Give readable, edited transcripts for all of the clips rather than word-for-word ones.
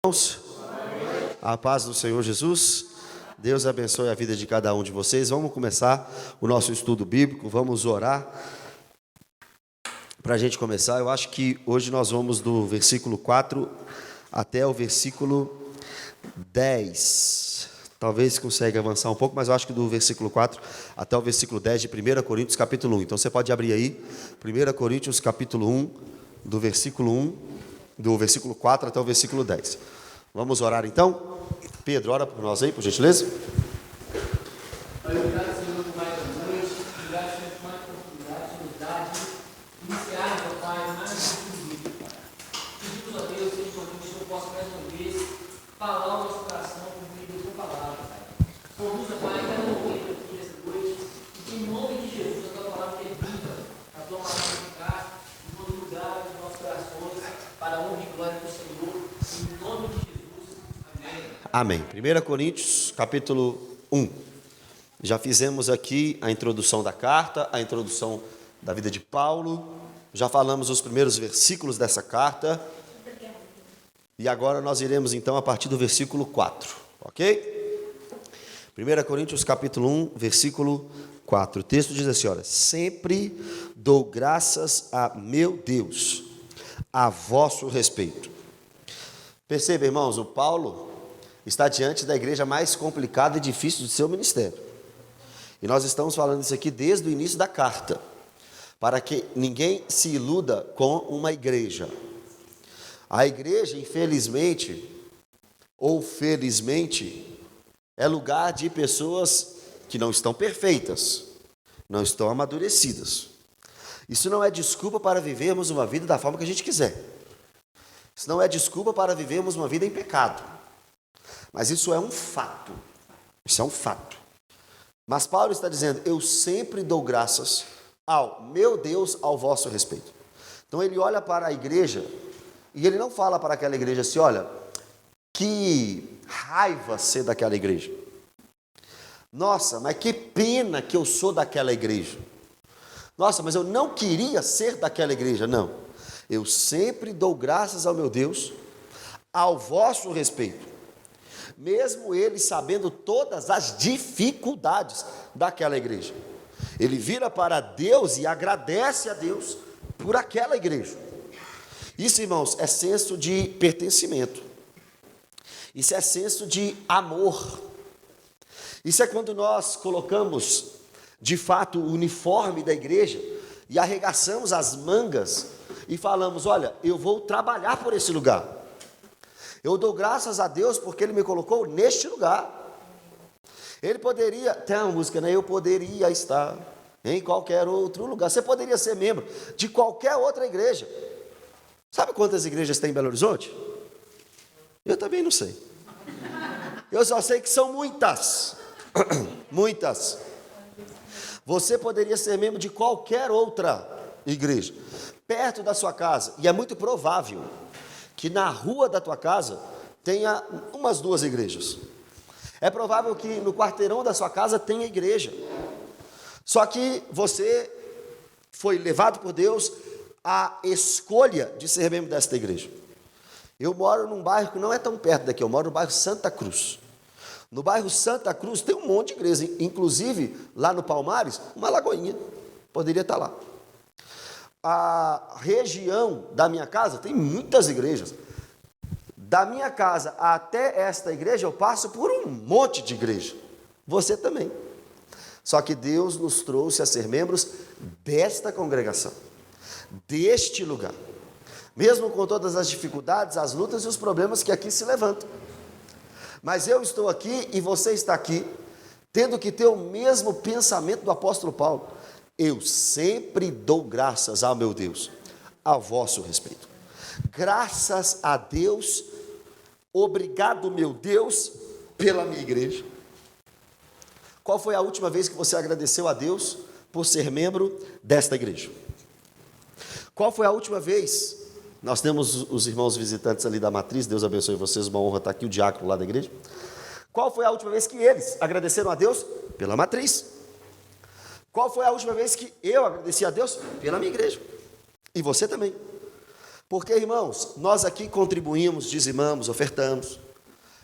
Irmãos, a paz do Senhor Jesus, Deus abençoe a vida de cada um de vocês. Vamos começar o nosso estudo bíblico, vamos orar para a gente começar. Eu acho que hoje nós vamos do versículo 4 até o versículo 10. Talvez consiga avançar um pouco, mas eu acho que do versículo 4 até o versículo 10 de 1 Coríntios capítulo 1. Então você pode abrir aí, 1 Coríntios capítulo 1, do versículo 4 até o versículo 10. Vamos orar então? Pedro, ora por nós aí, por gentileza. Obrigado, Senhor, por mais uma noite. Obrigado, Senhor, por mais oportunidade que nos dá de iniciar, meu Pai, mais um estudo bíblico, Pai. Pedimos a Deus, Senhor, que o Senhor possa mais uma vez falar o nosso coração por meio da Sua palavra, Pai. Conduza, Pai, cada momento aqui nessa noite, e que em nome de Jesus, a Tua palavra é viva, a Tua palavra é eficaz, em todo lugar dos nossos corações, para a honra e glória do Senhor, em nome de Jesus. Amém. 1 Coríntios, capítulo 1. Já fizemos aqui a introdução da carta, a introdução da vida de Paulo. Já falamos os primeiros versículos dessa carta. E agora nós iremos então a partir do versículo 4, ok? 1 Coríntios, capítulo 1, versículo 4. O texto diz assim, olha: sempre dou graças a meu Deus a vosso respeito. Perceba, irmãos, o Paulo está diante da igreja mais complicada e difícil do seu ministério. E nós estamos falando isso aqui desde o início da carta, para que ninguém se iluda com uma igreja. A igreja, infelizmente, ou felizmente, é lugar de pessoas que não estão perfeitas, não estão amadurecidas. Isso não é desculpa para vivermos uma vida da forma que a gente quiser. Isso não é desculpa para vivermos uma vida em pecado. Mas isso é um fato. Isso é um fato. Mas Paulo está dizendo: eu sempre dou graças ao meu Deus ao vosso respeito. Então ele olha para a igreja e ele não fala para aquela igreja assim: olha, que raiva ser daquela igreja. Nossa, mas que pena que eu sou daquela igreja. Nossa, mas eu não queria ser daquela igreja. Não. Eu sempre dou graças ao meu Deus ao vosso respeito. Mesmo ele sabendo todas as dificuldades daquela igreja. Ele vira para Deus e agradece a Deus por aquela igreja. Isso, irmãos, é senso de pertencimento. Isso é senso de amor. Isso é quando nós colocamos, de fato, o uniforme da igreja e arregaçamos as mangas e falamos: olha, eu vou trabalhar por esse lugar. Eu dou graças a Deus porque Ele me colocou neste lugar. Ele poderia, tem uma música, né? Eu poderia estar em qualquer outro lugar. Você poderia ser membro de qualquer outra igreja. Sabe quantas igrejas tem em Belo Horizonte? Eu também não sei. Eu só sei que são muitas. Muitas. Você poderia ser membro de qualquer outra igreja perto da sua casa. E é muito provável que na rua da tua casa tenha umas 2 igrejas. É provável que no quarteirão da sua casa tenha igreja. Só que você foi levado por Deus à escolha de ser membro desta igreja. Eu moro num bairro que não é tão perto daqui, eu moro no bairro Santa Cruz. No bairro Santa Cruz tem um monte de igreja, inclusive lá no Palmares, uma lagoinha, poderia estar lá. A região da minha casa tem muitas igrejas. Da minha casa até esta igreja eu passo por um monte de igreja. Você também. Só que Deus nos trouxe a ser membros desta congregação, deste lugar. Mesmo com todas as dificuldades, as lutas e os problemas que aqui se levantam. Mas eu estou aqui e você está aqui, tendo que ter o mesmo pensamento do apóstolo Paulo. Eu sempre dou graças ao meu Deus, a vosso respeito. Graças a Deus, obrigado, meu Deus, pela minha igreja. Qual foi a última vez que você agradeceu a Deus por ser membro desta igreja? Qual foi a última vez? Nós temos os irmãos visitantes ali da matriz, Deus abençoe vocês, uma honra estar aqui, o diácono lá da igreja. Qual foi a última vez que eles agradeceram a Deus pela matriz? Qual foi a última vez que eu agradeci a Deus pela minha igreja? E você também. Porque, irmãos, nós aqui contribuímos, dizimamos, ofertamos.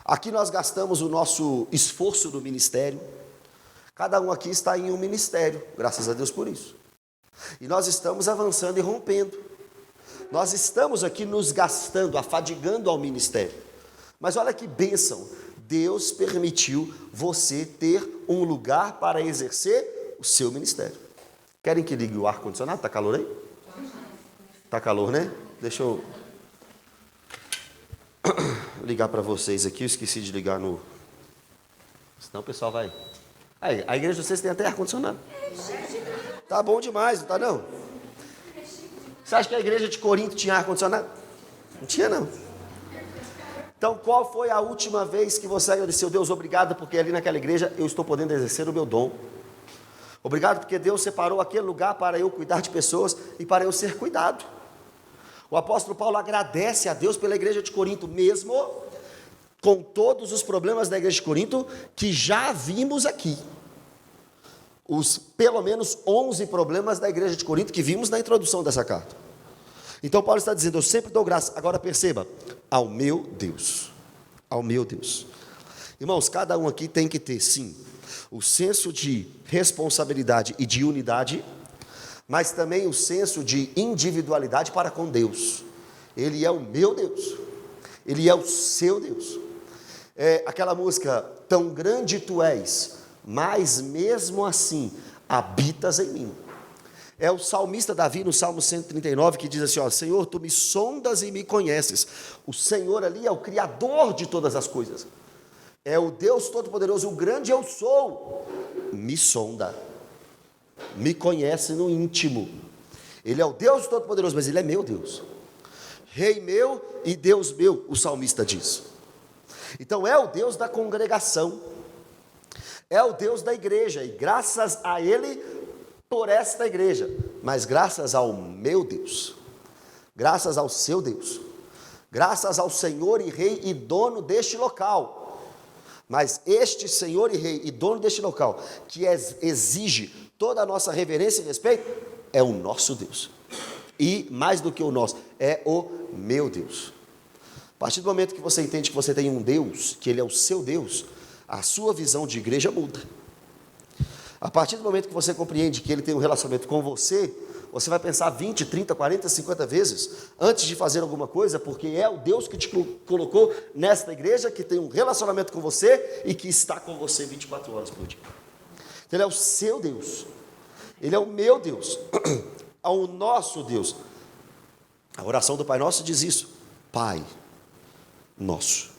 Aqui nós gastamos o nosso esforço no ministério. Cada um aqui está em um ministério, graças a Deus por isso. E nós estamos avançando e rompendo. Nós estamos aqui nos gastando, afadigando ao ministério. Mas olha que bênção, Deus permitiu você ter um lugar para exercer o seu ministério. Querem que ligue o ar-condicionado? Está calor aí? Está calor, né? Deixa eu ligar para vocês aqui, eu esqueci de ligar no... Senão o pessoal vai... Aí, a igreja de vocês tem até ar-condicionado. Tá bom demais, não tá não? Você acha que a igreja de Corinto tinha ar-condicionado? Não tinha não. Então, qual foi a última vez que você agradeceu? Deus, obrigado, porque ali naquela igreja eu estou podendo exercer o meu dom. Obrigado porque Deus separou aquele lugar para eu cuidar de pessoas e para eu ser cuidado. O apóstolo Paulo agradece a Deus pela igreja de Corinto, mesmo com todos os problemas da igreja de Corinto que já vimos aqui. Os pelo menos 11 problemas da igreja de Corinto que vimos na introdução dessa carta. Então Paulo está dizendo, eu sempre dou graça. Agora perceba, ao meu Deus. Ao meu Deus. Irmãos, cada um aqui tem que ter, sim, o senso de responsabilidade e de unidade, mas também o senso de individualidade para com Deus. Ele é o meu Deus. Ele é o seu Deus. Aquela música, tão grande tu és, mas mesmo assim habitas em mim. É o salmista Davi no Salmo 139 que diz assim, ó, Senhor, tu me sondas e me conheces. O Senhor ali é o Criador de todas as coisas. É o Deus Todo-Poderoso, o grande eu sou. Me sonda, me conhece no íntimo. Ele é o Deus Todo-Poderoso, mas Ele é meu Deus. Rei meu e Deus meu, o salmista diz. Então é o Deus da congregação. É o Deus da igreja. E graças a Ele, por esta igreja. Mas graças ao meu Deus. Graças ao seu Deus. Graças ao Senhor e Rei e dono deste local. Mas este Senhor e Rei e dono deste local, que exige toda a nossa reverência e respeito, é o nosso Deus. E mais do que o nosso, é o meu Deus. A partir do momento que você entende que você tem um Deus, que Ele é o seu Deus, a sua visão de igreja muda. A partir do momento que você compreende que Ele tem um relacionamento com você, você vai pensar 20, 30, 40, 50 vezes antes de fazer alguma coisa, porque é o Deus que te colocou nesta igreja, que tem um relacionamento com você e que está com você 24 horas por dia. Então, Ele é o seu Deus. Ele é o meu Deus. Ao nosso Deus. A oração do Pai Nosso diz isso. Pai nosso.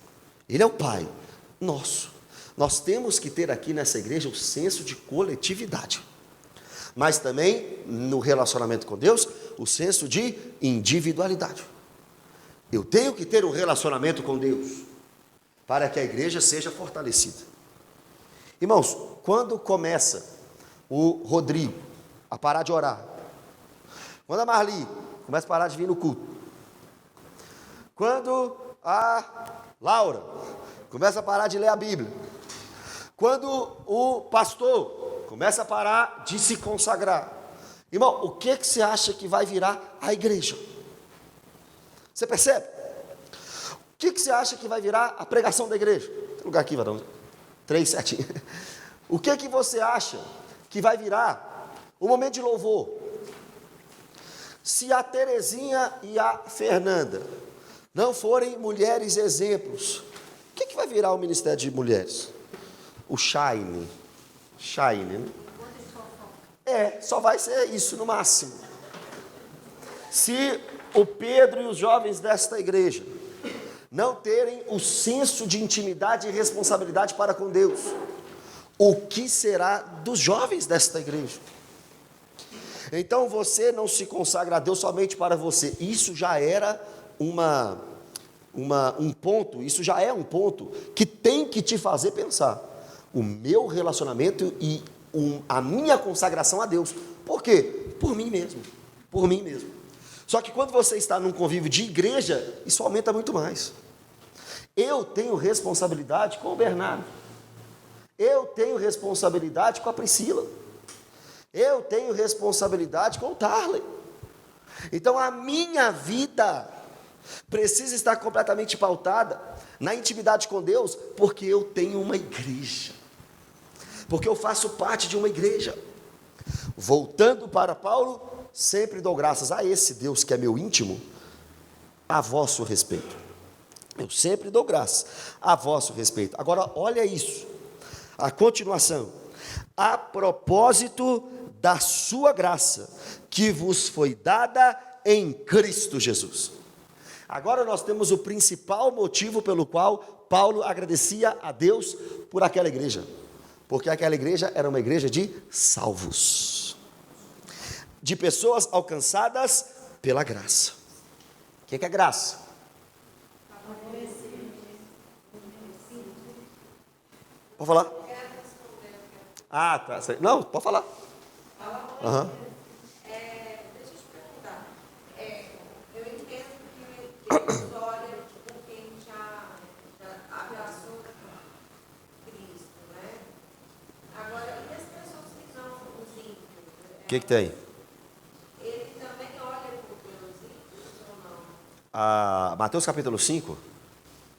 Ele é o Pai nosso. Nós temos que ter aqui nessa igreja o senso de coletividade. Mas também, no relacionamento com Deus, o senso de individualidade. Eu tenho que ter um relacionamento com Deus, para que a igreja seja fortalecida. Irmãos, quando começa o Rodrigo a parar de orar, quando a Marli começa a parar de vir no culto, quando a Laura começa a parar de ler a Bíblia, quando o pastor começa a parar de se consagrar, irmão, o que você acha que vai virar a igreja? Você percebe? O que você acha que vai virar a pregação da igreja? Tem lugar aqui, varão, 3, 7. O que você acha que vai virar o momento de louvor? Se a Terezinha e a Fernanda não forem mulheres exemplos, o que vai virar o ministério de mulheres? O Shine, né? Só vai ser isso no máximo. Se o Pedro e os jovens desta igreja não terem o senso de intimidade e responsabilidade para com Deus, o que será dos jovens desta igreja? Então você não se consagra a Deus somente para você. Isso já era um ponto, isso já é um ponto que tem que te fazer pensar. O meu relacionamento e a minha consagração a Deus. Por quê? Por mim mesmo. Por mim mesmo. Só que quando você está num convívio de igreja, isso aumenta muito mais. Eu tenho responsabilidade com o Bernardo. Eu tenho responsabilidade com a Priscila. Eu tenho responsabilidade com o Tarley. Então a minha vida precisa estar completamente pautada na intimidade com Deus, porque eu tenho uma igreja, porque eu faço parte de uma igreja. Voltando para Paulo, sempre dou graças a esse Deus que é meu íntimo, a vosso respeito. Eu sempre dou graças a vosso respeito. Agora, olha isso, a continuação. A propósito da sua graça, que vos foi dada em Cristo Jesus. Agora nós temos o principal motivo pelo qual Paulo agradecia a Deus por aquela igreja, porque aquela igreja era uma igreja de salvos, de pessoas alcançadas pela graça. O que é graça? Pode falar? Ah, tá. Não, pode falar. Uhum. Deixa eu te perguntar. Eu entendo que Deus olha por quem já abraçou Cristo, né? Agora, e as pessoas que são os ímpios? O que tem? Ele também olha pelos ímpios ou não? Mateus capítulo 5.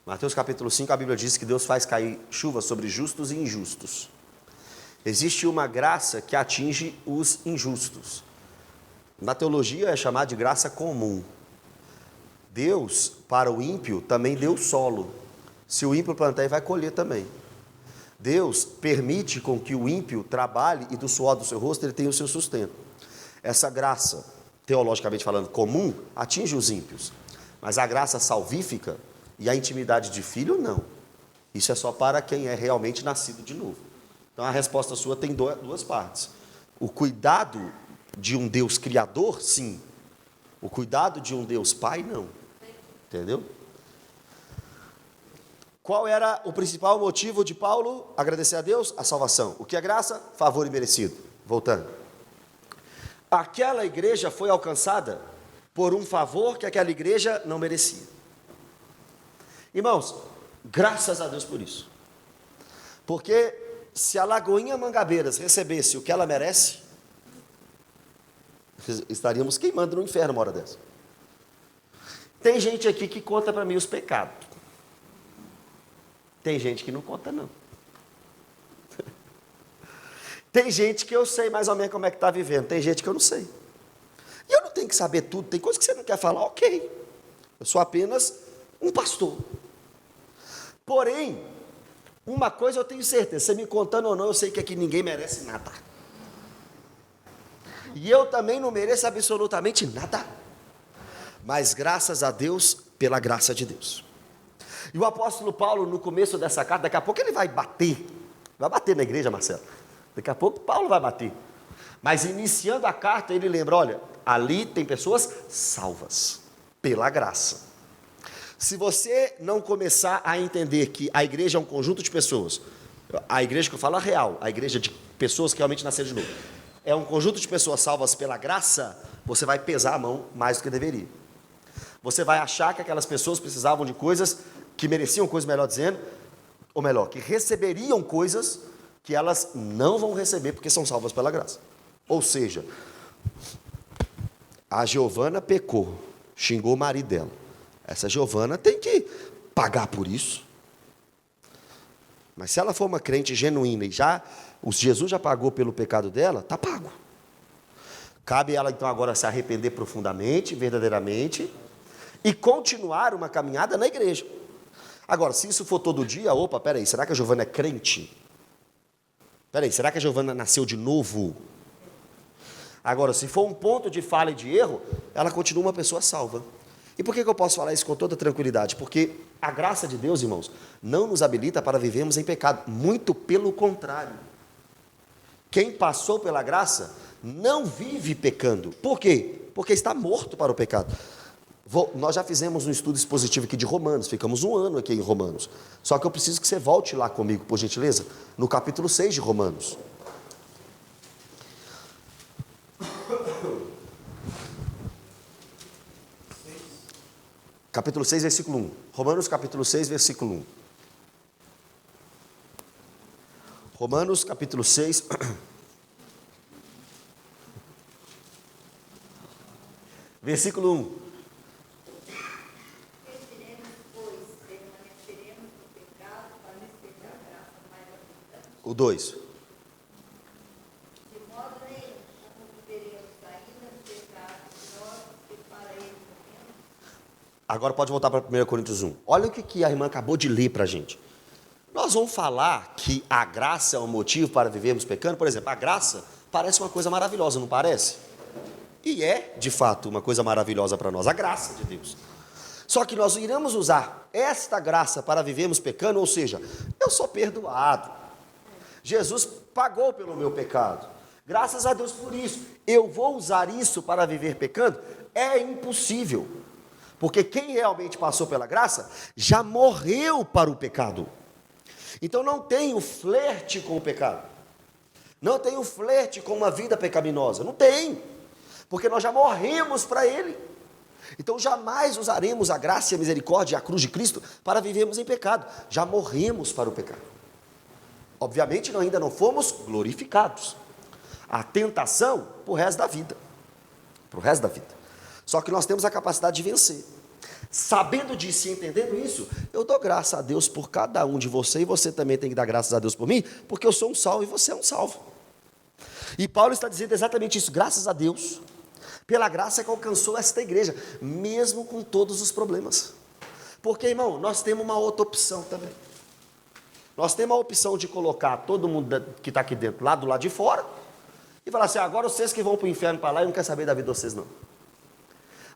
Mateus capítulo 5, a Bíblia diz que Deus faz cair chuva sobre justos e injustos. Existe uma graça que atinge os injustos. Na teologia é chamada de graça comum. Deus, para o ímpio, também deu solo. Se o ímpio plantar, ele vai colher também. Deus permite com que o ímpio trabalhe e do suor do seu rosto ele tenha o seu sustento. Essa graça, teologicamente falando, comum, atinge os ímpios. Mas a graça salvífica e a intimidade de filho, não. Isso é só para quem é realmente nascido de novo. Então a resposta sua tem duas partes. O cuidado de um Deus criador, sim. O cuidado de um Deus pai, não. Entendeu? Qual era o principal motivo de Paulo agradecer a Deus? A salvação. O que é graça? Favor imerecido. Voltando. Aquela igreja foi alcançada por um favor que aquela igreja não merecia. Irmãos, graças a Deus por isso. Porque se a Lagoinha Mangabeiras recebesse o que ela merece, estaríamos queimando no inferno uma hora dessa. Tem gente aqui que conta para mim os pecados. Tem gente que não conta, não. Tem gente que eu sei mais ou menos como é que está vivendo. Tem gente que eu não sei. E eu não tenho que saber tudo. Tem coisas que você não quer falar, ok. Eu sou apenas um pastor. Porém, uma coisa eu tenho certeza, você me contando ou não, eu sei que aqui ninguém merece nada. E eu também não mereço absolutamente nada. Mas graças a Deus, pela graça de Deus. E o apóstolo Paulo, no começo dessa carta, daqui a pouco ele vai bater na igreja, Marcelo. Daqui a pouco Paulo vai bater. Mas iniciando a carta, ele lembra, olha, ali tem pessoas salvas, pela graça. Se você não começar a entender que a igreja é um conjunto de pessoas, a igreja que eu falo é real, a igreja de pessoas que realmente nasceram de novo, é um conjunto de pessoas salvas pela graça, você vai pesar a mão mais do que deveria. Você vai achar que aquelas pessoas precisavam de coisas que mereciam coisas, melhor dizendo, ou melhor, que receberiam coisas que elas não vão receber porque são salvas pela graça. Ou seja, a Giovana pecou, xingou o marido dela. Essa Giovana tem que pagar por isso. Mas se ela for uma crente genuína e Jesus já pagou pelo pecado dela, está pago. Cabe ela então agora se arrepender profundamente, verdadeiramente, e continuar uma caminhada na igreja. Agora, se isso for todo dia, opa, peraí, será que a Giovana é crente? Peraí, será que a Giovana nasceu de novo? Agora, se for um ponto de falha e de erro, ela continua uma pessoa salva. E por que eu posso falar isso com toda tranquilidade? Porque a graça de Deus, irmãos, não nos habilita para vivermos em pecado. Muito pelo contrário. Quem passou pela graça não vive pecando. Por quê? Porque está morto para o pecado. Nós já fizemos um estudo expositivo aqui de Romanos. Ficamos 1 ano aqui em Romanos. Só que eu preciso que você volte lá comigo, por gentileza, no capítulo 6 de Romanos. Capítulo 6, versículo 1. Romanos capítulo 6, versículo 1. Romanos capítulo 6, versículo 1. O 2. De modo nenhum, como viveremos ainda no pecado, nós que para ele morremos. Agora pode voltar para 1 Coríntios 1. Olha o que a irmã acabou de ler para a gente. Nós vamos falar que a graça é um motivo para vivermos pecando. Por exemplo, a graça parece uma coisa maravilhosa, não parece? E é, de fato, uma coisa maravilhosa para nós, a graça de Deus. Só que nós iremos usar esta graça para vivermos pecando, ou seja, eu sou perdoado. Jesus pagou pelo meu pecado. Graças a Deus por isso. Eu vou usar isso para viver pecando? É impossível. Porque quem realmente passou pela graça, já morreu para o pecado. Então não tem o flerte com o pecado. Não tem o flerte com uma vida pecaminosa. Não tem. Porque nós já morremos para ele. Então jamais usaremos a graça e a misericórdia e a cruz de Cristo para vivermos em pecado. Já morremos para o pecado. Obviamente nós ainda não fomos glorificados. A tentação para o resto da vida. Para o resto da vida. Só que nós temos a capacidade de vencer. Sabendo disso e entendendo isso, eu dou graça a Deus por cada um de vocês, e você também tem que dar graças a Deus por mim, porque eu sou um salvo e você é um salvo. E Paulo está dizendo exatamente isso, graças a Deus, pela graça que alcançou esta igreja, mesmo com todos os problemas. Porque, irmão, nós temos uma outra opção também. Nós temos a opção de colocar todo mundo que está aqui dentro lá do lado de fora, e falar assim, agora vocês que vão para o inferno para lá, eu não quero saber da vida de vocês não.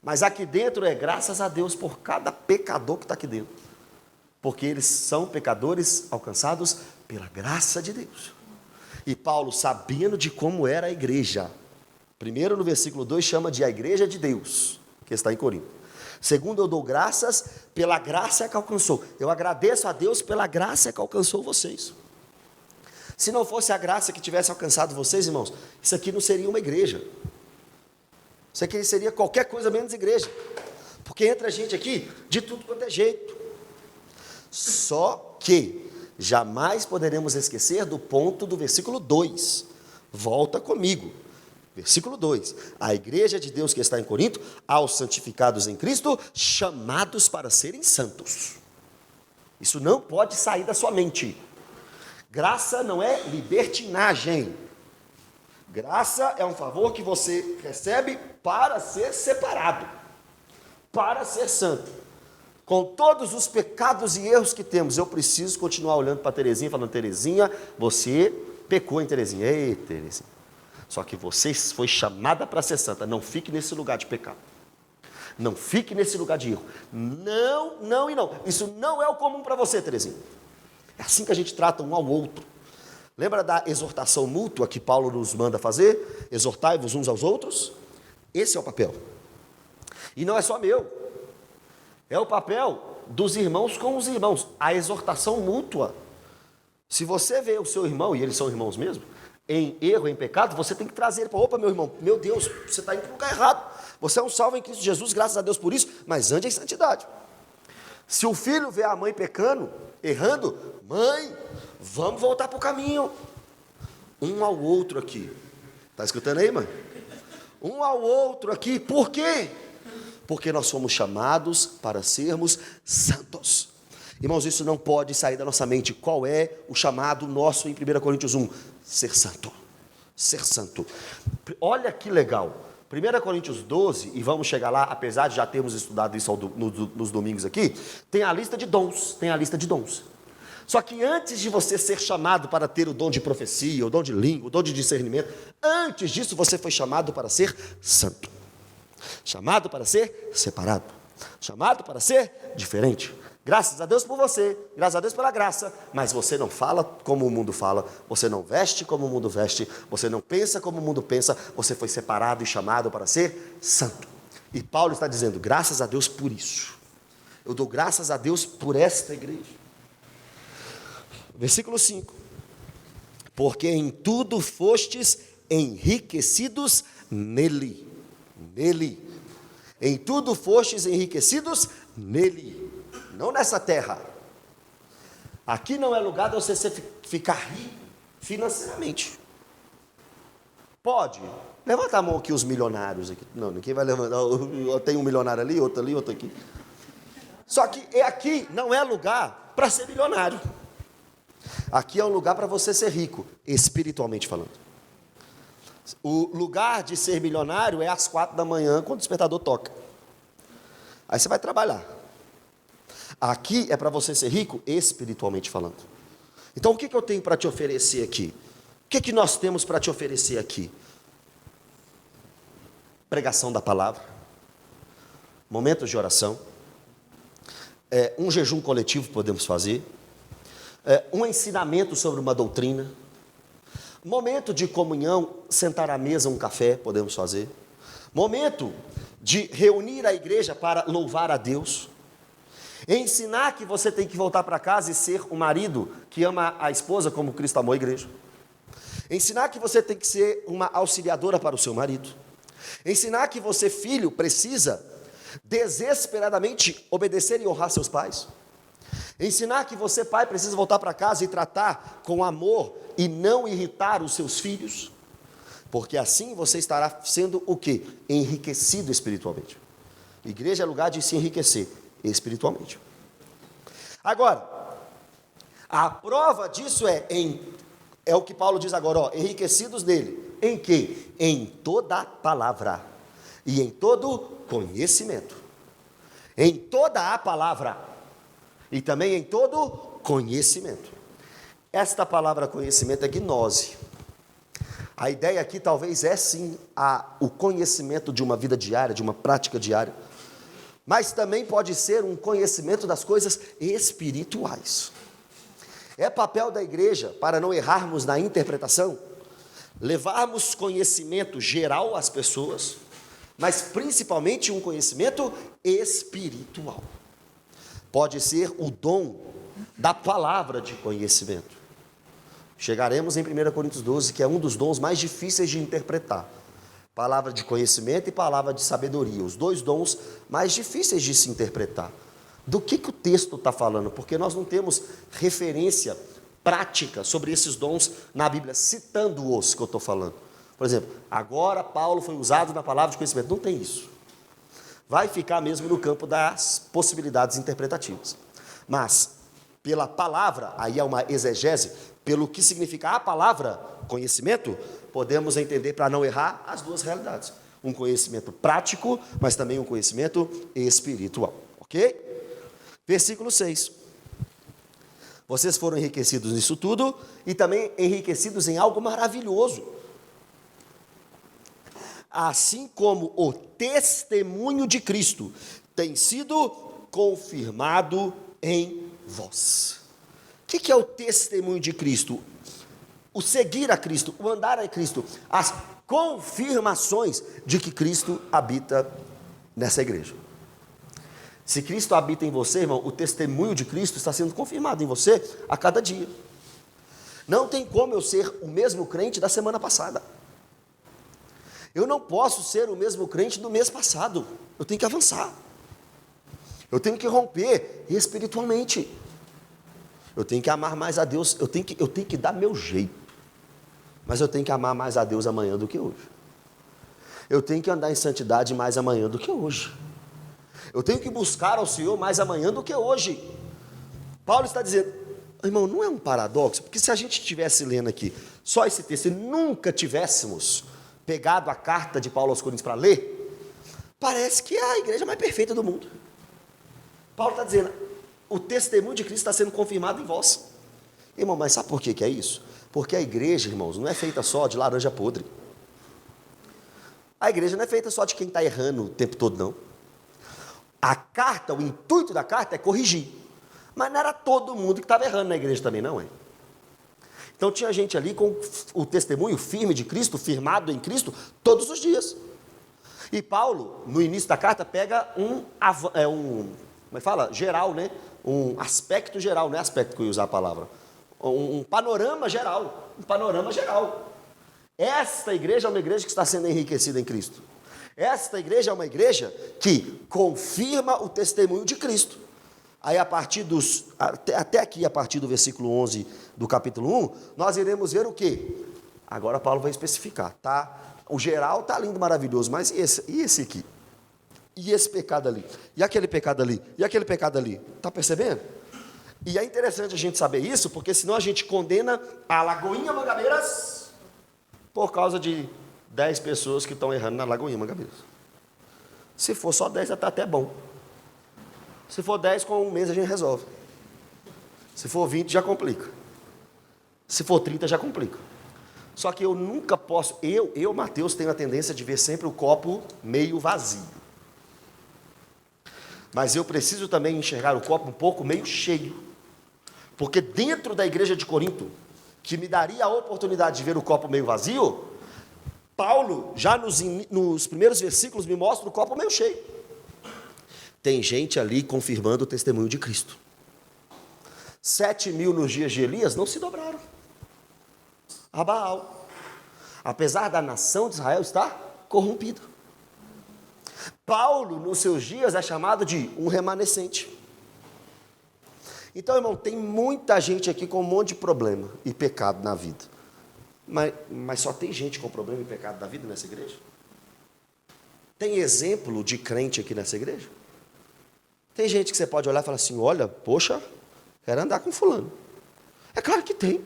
Mas aqui dentro é graças a Deus por cada pecador que está aqui dentro. Porque eles são pecadores alcançados pela graça de Deus. E Paulo, sabendo de como era a igreja, primeiro no versículo 2 chama de a igreja de Deus, que está em Corinto. Segundo, eu dou graças pela graça que alcançou. Eu agradeço a Deus pela graça que alcançou vocês. Se não fosse a graça que tivesse alcançado vocês, irmãos, isso aqui não seria uma igreja. Isso aqui seria qualquer coisa menos igreja. Porque entra gente aqui de tudo quanto é jeito. Só que jamais poderemos esquecer do ponto do versículo 2. Volta comigo. Versículo 2. A igreja de Deus que está em Corinto, aos santificados em Cristo, chamados para serem santos. Isso não pode sair da sua mente. Graça não é libertinagem. Graça é um favor que você recebe para ser separado, para ser santo. Com todos os pecados e erros que temos, eu preciso continuar olhando para a Terezinha, falando, Terezinha, você pecou, hein, Terezinha? Ei, Terezinha. Só que você foi chamada para ser santa. Não fique nesse lugar de pecado. Não fique nesse lugar de erro. Não, não e não. Isso não é o comum para você, Terezinha. É assim que a gente trata um ao outro. Lembra da exortação mútua que Paulo nos manda fazer? Exortai-vos uns aos outros? Esse é o papel. E não é só meu. É o papel dos irmãos com os irmãos. A exortação mútua. Se você vê o seu irmão, e eles são irmãos mesmo, em erro, em pecado, você tem que trazer ele para, opa, meu irmão, meu Deus, você está indo para o lugar errado. Você é um salvo em Cristo Jesus, graças a Deus por isso, mas ande em santidade. Se o filho vê a mãe pecando, errando, mãe, vamos voltar para o caminho. Um ao outro aqui. Está escutando aí, mãe? Um ao outro aqui. Por quê? Porque nós somos chamados para sermos santos. Irmãos, isso não pode sair da nossa mente. Qual é o chamado nosso em 1 Coríntios 1? Ser santo. Ser santo. Olha que legal. 1 Coríntios 12, e vamos chegar lá, apesar de já termos estudado isso nos domingos aqui, tem a lista de dons. Tem a lista de dons. Só que antes de você ser chamado para ter o dom de profecia, o dom de língua, o dom de discernimento, antes disso você foi chamado para ser santo. Chamado para ser separado. Chamado para ser diferente. Graças a Deus por você, graças a Deus pela graça, mas você não fala como o mundo fala, você não veste como o mundo veste, você não pensa como o mundo pensa, você foi separado e chamado para ser santo. E Paulo está dizendo, graças a Deus por isso. Eu dou graças a Deus por esta igreja. Versículo 5. Porque em tudo fostes enriquecidos nele. Nele. Em tudo fostes enriquecidos nele. Não nessa terra. Aqui não é lugar de você ficar rico financeiramente. Pode. Levanta a mão aqui os milionários. Aqui. Não, ninguém vai levantar. Tem um milionário ali, outro aqui. Só que aqui não é lugar para ser milionário. Aqui é um lugar para você ser rico, espiritualmente falando. O lugar de ser milionário é às 4 da manhã, quando o despertador toca. Aí você vai trabalhar. Aqui é para você ser rico, espiritualmente falando. Então o que eu tenho para te oferecer aqui? O que nós temos para te oferecer aqui? Pregação da palavra, momentos de oração, um jejum coletivo podemos fazer, um ensinamento sobre uma doutrina, momento de comunhão, sentar à mesa, um café podemos fazer, momento de reunir a igreja para louvar a Deus, ensinar que você tem que voltar para casa e ser um marido que ama a esposa como Cristo amou a igreja, ensinar que você tem que ser uma auxiliadora para o seu marido, ensinar que você, filho, precisa desesperadamente obedecer e honrar seus pais, ensinar que você, pai, precisa voltar para casa e tratar com amor e não irritar os seus filhos, porque assim você estará sendo o quê? Enriquecido espiritualmente. Igreja é lugar de se enriquecer espiritualmente. Agora, a prova disso é o que Paulo diz agora, enriquecidos nele. Em quê? Em toda a palavra e em todo conhecimento. Em toda a palavra e também em todo conhecimento. Esta palavra conhecimento é gnose. A ideia aqui talvez é sim o conhecimento de uma vida diária, de uma prática diária, mas também pode ser um conhecimento das coisas espirituais. É papel da igreja, para não errarmos na interpretação, levarmos conhecimento geral às pessoas, mas principalmente um conhecimento espiritual. Pode ser o dom da palavra de conhecimento. Chegaremos em 1 Coríntios 12, que é um dos dons mais difíceis de interpretar. Palavra de conhecimento e palavra de sabedoria. Os dois dons mais difíceis de se interpretar. Do que o texto está falando? Porque nós não temos referência prática sobre esses dons na Bíblia, citando-os que eu estou falando. Por exemplo, agora Paulo foi usado na palavra de conhecimento. Não tem isso. Vai ficar mesmo no campo das possibilidades interpretativas. Mas, pela palavra, aí é uma exegese, pelo que significa a palavra conhecimento, podemos entender, para não errar, as duas realidades. Um conhecimento prático, mas também um conhecimento espiritual. Ok? Versículo 6. Vocês foram enriquecidos nisso tudo e também enriquecidos em algo maravilhoso. Assim como o testemunho de Cristo tem sido confirmado em vós. O que é o testemunho de Cristo? O seguir a Cristo, o andar a Cristo, as confirmações de que Cristo habita nessa igreja. Se Cristo habita em você, irmão, o testemunho de Cristo está sendo confirmado em você a cada dia. Não tem como eu ser o mesmo crente da semana passada. Eu não posso ser o mesmo crente do mês passado. Eu tenho que avançar. Eu tenho que romper espiritualmente. Eu tenho que amar mais a Deus. Eu tenho que dar meu jeito. Mas eu tenho que amar mais a Deus amanhã do que hoje. Eu tenho que andar em santidade mais amanhã do que hoje. Eu tenho que buscar ao Senhor mais amanhã do que hoje. Paulo está dizendo, irmão, não é um paradoxo? Porque se a gente estivesse lendo aqui só esse texto e nunca tivéssemos pegado a carta de Paulo aos Coríntios para ler, parece que é a igreja mais perfeita do mundo. Paulo está dizendo, o testemunho de Cristo está sendo confirmado em vós. Irmão, mas sabe por que é isso? Porque a igreja, irmãos, não é feita só de laranja podre. A igreja não é feita só de quem está errando o tempo todo, não. A carta, o intuito da carta é corrigir. Mas não era todo mundo que estava errando na igreja também, não é? Então tinha gente ali com o testemunho firme de Cristo, firmado em Cristo, todos os dias. E Paulo, no início da carta, pega como é que fala? Geral, né? Um aspecto geral, não é aspecto que eu ia usar a palavra. Um panorama geral. Um panorama geral. Esta igreja é uma igreja que está sendo enriquecida em Cristo. Esta igreja é uma igreja que confirma o testemunho de Cristo. Aí até aqui, a partir do versículo 11 do capítulo 1, nós iremos ver o quê? Agora Paulo vai especificar, tá? O geral tá lindo, maravilhoso, mas e esse aqui? E esse pecado ali? E aquele pecado ali? E aquele pecado ali? Tá percebendo? E é interessante a gente saber isso, porque senão a gente condena a Lagoinha Mangabeiras por causa de 10 pessoas que estão errando na Lagoinha Mangabeiras. Se for só 10, já está até bom. Se for 10, com um mês a gente resolve. Se for 20, já complica. Se for 30, já complica. Só que eu nunca posso, Mateus, tenho a tendência de ver sempre o copo meio vazio. Mas eu preciso também enxergar o copo um pouco meio cheio. Porque dentro da igreja de Corinto, que me daria a oportunidade de ver o copo meio vazio, Paulo, já nos primeiros versículos, me mostra o copo meio cheio. Tem gente ali confirmando o testemunho de Cristo. 7.000 nos dias de Elias não se dobraram a Baal, apesar da nação de Israel estar corrompida. Paulo, nos seus dias, é chamado de um remanescente. Então, irmão, tem muita gente aqui com um monte de problema e pecado na vida. Mas só tem gente com problema e pecado na vida nessa igreja? Tem exemplo de crente aqui nessa igreja? Tem gente que você pode olhar e falar assim, olha, poxa, quero andar com fulano. É claro que tem.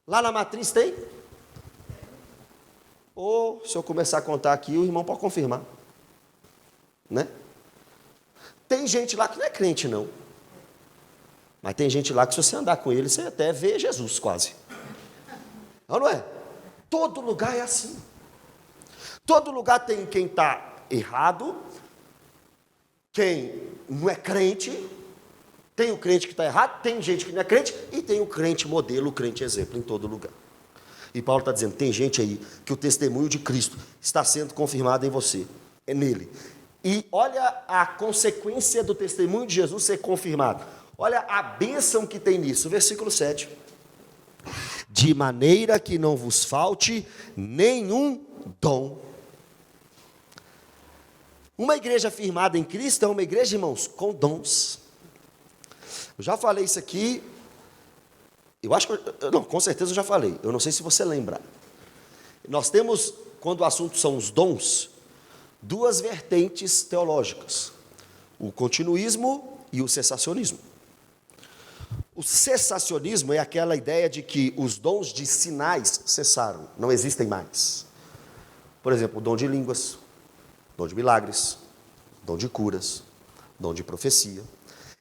Lá na matriz tem? Ou, se eu começar a contar aqui, o irmão pode confirmar. Né? Tem gente lá que não é crente, não. Mas tem gente lá que, se você andar com ele, você até vê Jesus quase. Não é? Todo lugar é assim. Todo lugar tem quem está errado, quem não é crente, tem o crente que está errado, tem gente que não é crente, e tem o crente modelo, o crente exemplo em todo lugar. E Paulo está dizendo, tem gente aí que o testemunho de Cristo está sendo confirmado em você, é nele. E olha a consequência do testemunho de Jesus ser confirmado. Olha a bênção que tem nisso. Versículo 7. De maneira que não vos falte nenhum dom. Uma igreja firmada em Cristo é uma igreja, irmãos, com dons. Eu já falei isso aqui. Eu acho que, não, com certeza eu já falei. Eu não sei se você lembra. Nós temos, quando o assunto são os dons, duas vertentes teológicas: o continuismo e o cessacionismo. O cessacionismo é aquela ideia de que os dons de sinais cessaram, não existem mais. Por exemplo, o dom de línguas, dom de milagres, dom de curas, dom de profecia.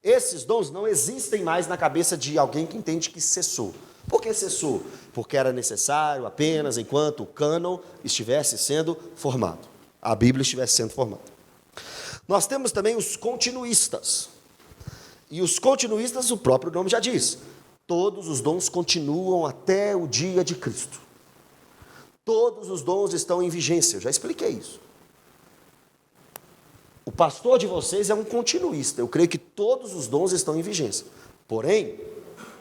Esses dons não existem mais na cabeça de alguém que entende que cessou. Por que cessou? Porque era necessário apenas enquanto o cânon estivesse sendo formado, a Bíblia estivesse sendo formada. Nós temos também os continuistas. E os continuistas, o próprio nome já diz, todos os dons continuam até o dia de Cristo. Todos os dons estão em vigência, eu já expliquei isso. O pastor de vocês é um continuista, eu creio que todos os dons estão em vigência. Porém,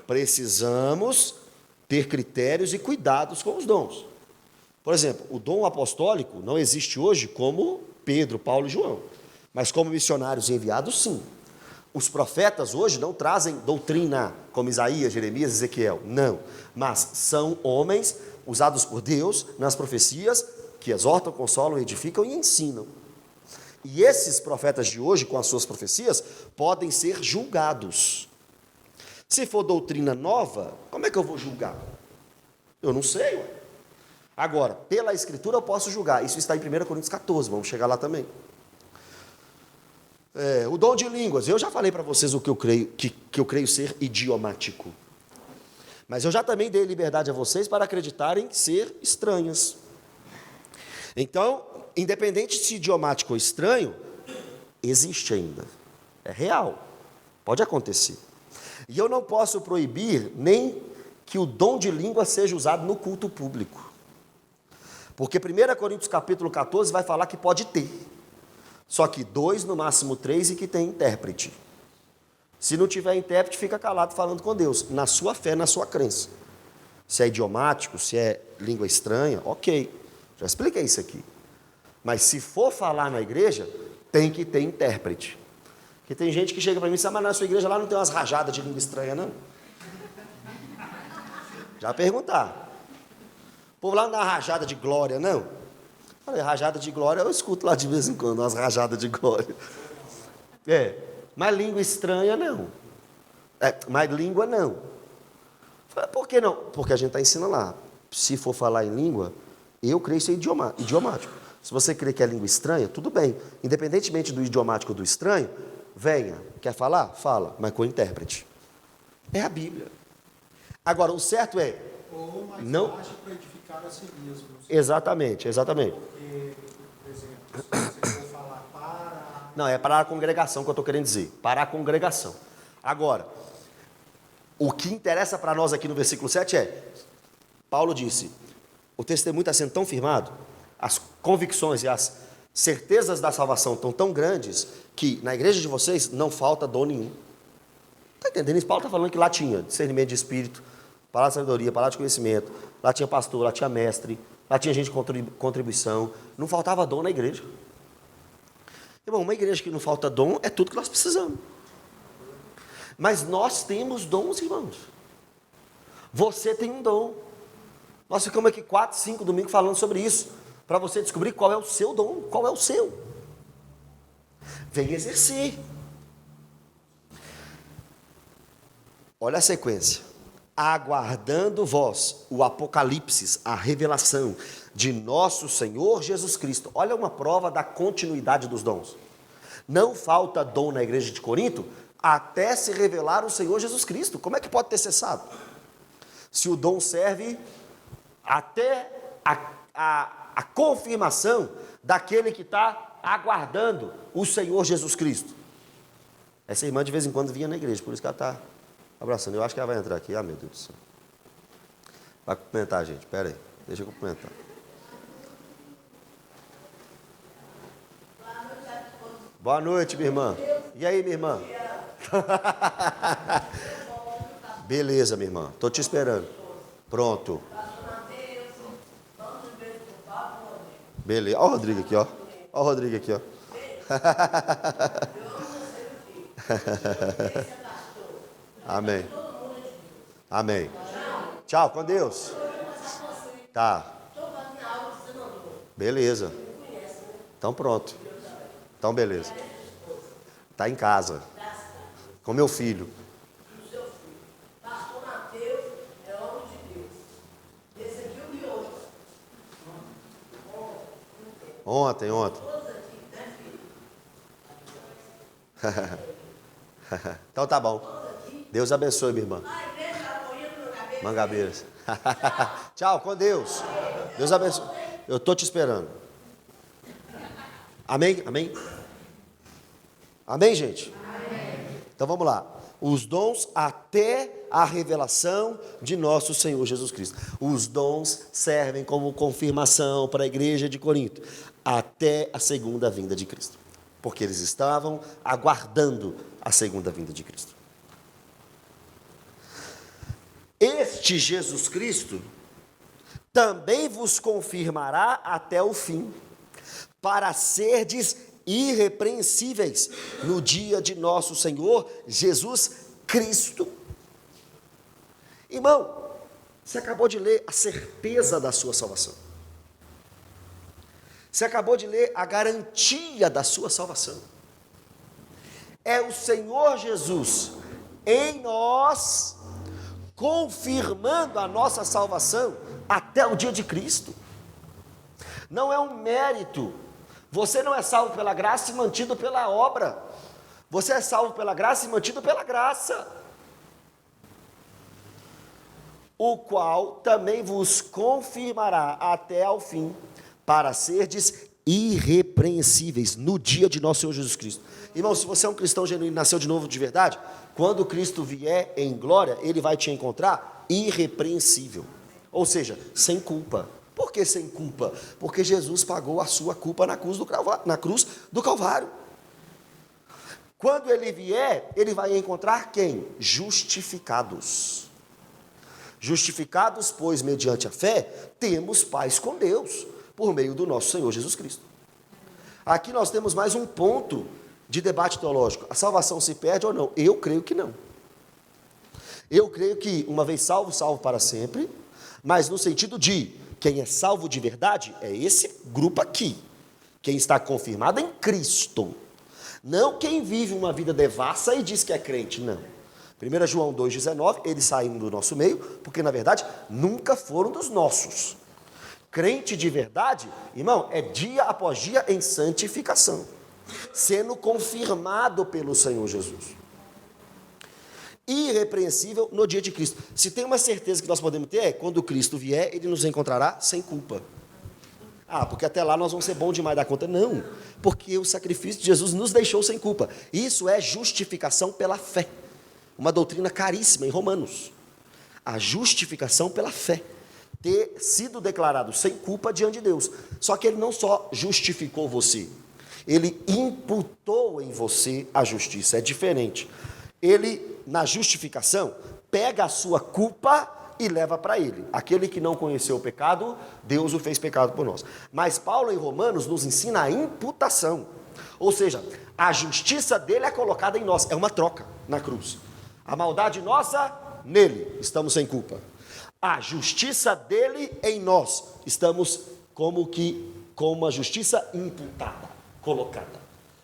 precisamos ter critérios e cuidados com os dons. Por exemplo, o dom apostólico não existe hoje como Pedro, Paulo e João, mas como missionários enviados, sim. Os profetas hoje não trazem doutrina, como Isaías, Jeremias, Ezequiel, não. Mas são homens usados por Deus nas profecias, que exortam, consolam, edificam e ensinam. E esses profetas de hoje, com as suas profecias, podem ser julgados. Se for doutrina nova, como é que eu vou julgar? Eu não sei, ué. Agora, pela Escritura eu posso julgar. Isso está em 1 Coríntios 14, vamos chegar lá também. O dom de línguas, eu já falei para vocês o que eu creio ser idiomático. Mas eu já também dei liberdade a vocês para acreditarem ser estranhas. Então, independente se idiomático ou estranho, existe ainda. É real. Pode acontecer. E eu não posso proibir nem que o dom de língua seja usado no culto público. Porque 1 Coríntios capítulo 14 vai falar que pode ter. Só que 2, no máximo 3, e que tem intérprete. Se não tiver intérprete, fica calado falando com Deus, na sua fé, na sua crença. Se é idiomático, se é língua estranha, ok. Já expliquei isso aqui. Mas se for falar na igreja, tem que ter intérprete. Porque tem gente que chega para mim e diz, mas na sua igreja lá não tem umas rajadas de língua estranha, não? Já perguntar. O povo lá não dá rajada de glória, não? Falei, rajada de glória, eu escuto lá de vez em quando, umas rajadas de glória. Mas língua estranha, não. Mas língua não. Por que não? Porque a gente está ensinando lá. Se for falar em língua, eu creio ser idiomático. Se você crê que é língua estranha, tudo bem. Independentemente do idiomático ou do estranho, venha. Quer falar? Fala, mas com intérprete. É a Bíblia. Agora, o certo é... Ou mais não... baixo para edificar a si mesmo. Exatamente. Porque, por exemplo, se você for falar para... Não, é para a congregação que eu estou querendo dizer. Para a congregação. Agora, o que interessa para nós aqui no versículo 7 é... Paulo disse, o testemunho está sendo tão firmado, as convicções e as certezas da salvação estão tão grandes, que na igreja de vocês não falta dom nenhum. Está entendendo isso? Paulo está falando que lá tinha discernimento de espírito, palavra de sabedoria, palavra de conhecimento, lá tinha pastor, lá tinha mestre, lá tinha gente com contribuição, não faltava dom na igreja. Irmão, uma igreja que não falta dom é tudo que nós precisamos. Mas nós temos dons, irmãos. Você tem um dom. Nós ficamos aqui 4, 5 domingos falando sobre isso, para você descobrir qual é o seu dom, qual é o seu. Vem exercer. Olha a sequência. Aguardando vós o apocalipse, a revelação de nosso Senhor Jesus Cristo. Olha uma prova da continuidade dos dons. Não falta dom na igreja de Corinto até se revelar o Senhor Jesus Cristo. Como é que pode ter cessado? Se o dom serve até a confirmação daquele que está aguardando o Senhor Jesus Cristo. Essa irmã de vez em quando vinha na igreja, por isso que ela está abraçando. Eu acho que ela vai entrar aqui. Ah, meu Deus do céu. Vai cumprimentar, gente. Espera aí. Deixa eu cumprimentar. Boa noite, minha irmã. E aí, minha irmã? Beleza, minha irmã. Estou te esperando. Pronto. Beleza. Olha o Rodrigo aqui, ó. Olha o Rodrigo aqui, ó. Amém. Amém. Tchau, com Deus. Tá. Beleza. Então pronto. Então beleza. Tá em casa. Com meu filho. Ontem. Então tá bom. Deus abençoe, minha irmã. Mangabeiras. Tchau, com Deus. Deus abençoe. Eu estou te esperando. Amém? Amém? Amém, gente? Amém. Então vamos lá. Os dons até a revelação de nosso Senhor Jesus Cristo. Os dons servem como confirmação para a igreja de Corinto, até a segunda vinda de Cristo. Porque eles estavam aguardando a segunda vinda de Cristo. Este Jesus Cristo também vos confirmará até o fim, para serdes irrepreensíveis no dia de nosso Senhor Jesus Cristo. Irmão, você acabou de ler a certeza da sua salvação. Você acabou de ler a garantia da sua salvação. É o Senhor Jesus em nós, confirmando a nossa salvação até o dia de Cristo. Não é um mérito. Você não é salvo pela graça e mantido pela obra. Você é salvo pela graça e mantido pela graça. O qual também vos confirmará até ao fim, para serdes irrepreensíveis no dia de nosso Senhor Jesus Cristo. Irmão, se você é um cristão genuíno, nasceu de novo de verdade, quando Cristo vier em glória, Ele vai te encontrar irrepreensível. Ou seja, sem culpa. Por que sem culpa? Porque Jesus pagou a sua culpa na cruz do Calvário. Quando Ele vier, Ele vai encontrar quem? Justificados. Justificados, pois, mediante a fé, temos paz com Deus, por meio do nosso Senhor Jesus Cristo. Aqui nós temos mais um ponto de debate teológico. A salvação se perde ou não? Eu creio que não. Eu creio que, uma vez salvo, salvo para sempre, mas no sentido de quem é salvo de verdade é esse grupo aqui, quem está confirmado em Cristo. Não quem vive uma vida devassa e diz que é crente, não. 1 João 2,19, eles saíram do nosso meio, porque na verdade nunca foram dos nossos. Crente de verdade, irmão, é dia após dia em santificação, sendo confirmado pelo Senhor Jesus. Irrepreensível no dia de Cristo. Se tem uma certeza que nós podemos ter, é quando Cristo vier, ele nos encontrará sem culpa. Porque até lá nós vamos ser bons demais da conta. Não, porque o sacrifício de Jesus nos deixou sem culpa. Isso é justificação pela fé. Uma doutrina caríssima em Romanos. A justificação pela fé. Ter sido declarado sem culpa diante de Deus. Só que ele não só justificou você, ele imputou em você a justiça. É diferente. Ele, na justificação, pega a sua culpa e leva para ele. Aquele que não conheceu o pecado, Deus o fez pecado por nós. Mas Paulo em Romanos nos ensina a imputação. Ou seja, a justiça dele é colocada em nós. É uma troca na cruz. A maldade nossa, nele, estamos sem culpa. A justiça dele em nós, estamos como uma justiça imputada, colocada.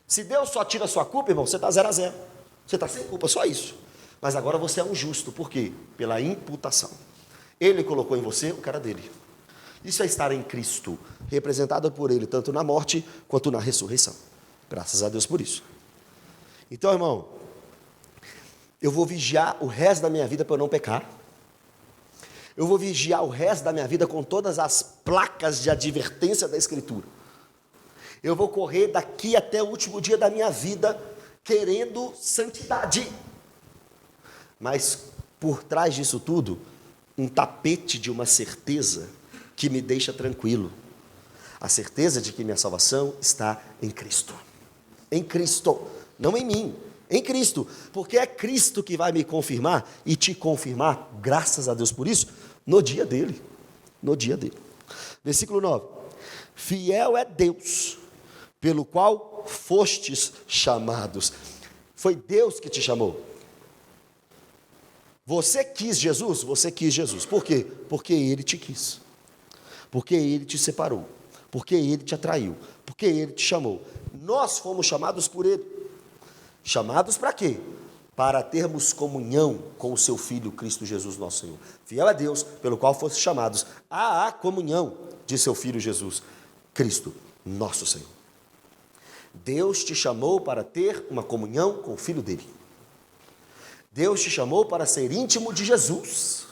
Se Deus só tira a sua culpa, irmão, você está 0 a 0. Você está sem culpa, só isso. Mas agora você é um justo, por quê? Pela imputação. Ele colocou em você o cara dele. Isso é estar em Cristo, representado por ele, tanto na morte quanto na ressurreição. Graças a Deus por isso. Então, irmão, eu vou vigiar o resto da minha vida para eu não pecar. Eu vou vigiar o resto da minha vida com todas as placas de advertência da Escritura. Eu vou correr daqui até o último dia da minha vida querendo santidade. Mas por trás disso tudo, um tapete de uma certeza que me deixa tranquilo. A certeza de que minha salvação está em Cristo. Em Cristo, não em mim, em Cristo. Porque é Cristo que vai me confirmar e te confirmar, graças a Deus por isso, no dia dele. No dia dele. Versículo 9. Fiel é Deus, pelo qual fostes chamados. Foi Deus que te chamou. Você quis Jesus? Você quis Jesus. Por quê? Porque Ele te quis. Porque Ele te separou. Porque Ele te atraiu. Porque Ele te chamou. Nós fomos chamados por Ele. Chamados para quê? Para termos comunhão com o seu Filho Cristo Jesus, nosso Senhor. Fiel a Deus, pelo qual foste chamados à comunhão de seu Filho Jesus, Cristo, nosso Senhor. Deus te chamou para ter uma comunhão com o Filho dele. Deus te chamou para ser íntimo de Jesus.